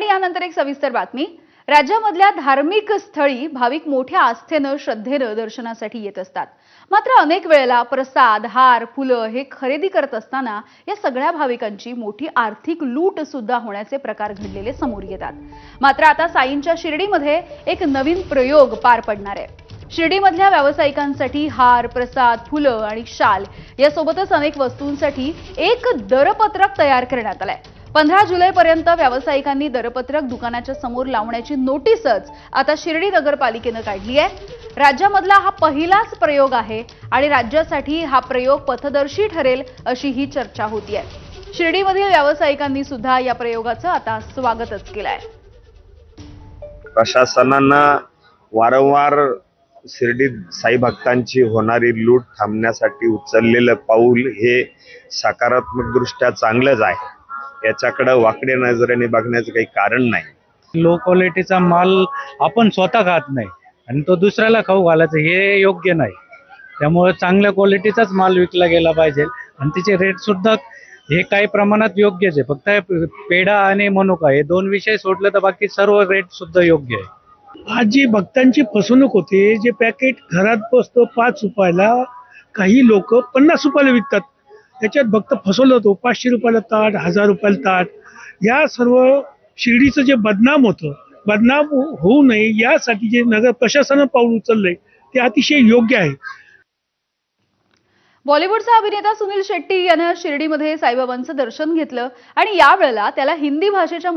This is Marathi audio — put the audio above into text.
आणि यानंतर एक सविस्तर बातमी। राज्यामधल्या धार्मिक स्थळी भाविक मोठ्या आस्थेनं श्रद्धेनं दर्शनासाठी येत असतात। मात्र अनेक वेळेला प्रसाद, हार, फुलं हे खरेदी करत असताना या सगळ्या भाविकांची मोठी आर्थिक लूट सुद्धा होण्याचे प्रकार घडलेले समोर येतात। मात्र आता साईंच्या शिर्डीमध्ये एक नवीन प्रयोग पार पडणार आहे। शिर्डीमधल्या व्यावसायिकांसाठी हार, प्रसाद, फुलं आणि शाल यासोबतच अनेक वस्तूंसाठी एक दरपत्रक तयार करण्यात आलंय। 15 जुलैपर्यंत व्यावसायिकांनी दरपत्रक दुकानाच्या समोर लावण्याची नोटीसच आता शिर्डी नगरपालिकेने काढली आहे। राज्यामधला हा पहिलाच प्रयोग आहे आणि राज्यासाठी हा प्रयोग पथदर्शी ठरेल अशी ही चर्चा होतीये। शिर्डीमधील व्यावसायिकांनी सुद्धा या प्रयोगाचं आता स्वागतच केलंय। प्रशासनानं वारंवार शिर्डी साई भक्तांची होणारी लूट थांबण्यासाठी उचललेलं पाऊल हे सकारात्मक दृष्ट्या चांगलंच आहे। याच्याकडे वाकड्या नजरेने बघण्याचं काही कारण नाही। लो क्वालिटीचा माल आपण स्वतः खात नाही आणि तो दुसऱ्याला खाऊ घालायचं हे योग्य नाही। त्यामुळे चांगल्या क्वालिटीचाच माल विकला गेला पाहिजे आणि त्याचे रेट सुद्धा हे काही प्रमाणात योग्यच आहे। फक्त पेढा आणि मनुका हे दोन विषय सोडले तर बाकी सर्व रेट सुद्धा योग्य आहे। आज जी भक्तांची फसवणूक होते, जे पॅकेट घरात बसतो 5 रुपयाला, काही लोक 50 रुपयाला विकतात। त्याच्यात भक्त फसवलं होतो। 500 रुपयाला ताट, 1000 रुपयाला ताट, या सर्व शिर्डीचं जे बदनाम होतं, बदनाम होऊ नये यासाठी जे नगर प्रशासनानं पाऊल उचललंय ते अतिशय योग्य आहे। बॉलिवूडचा अभिनेता सुनील शेट्टी याने शिर्डीमध्ये साईबाबांचं दर्शन घेतलं आणि यावेळेला त्याला हिंदी भाषेच्या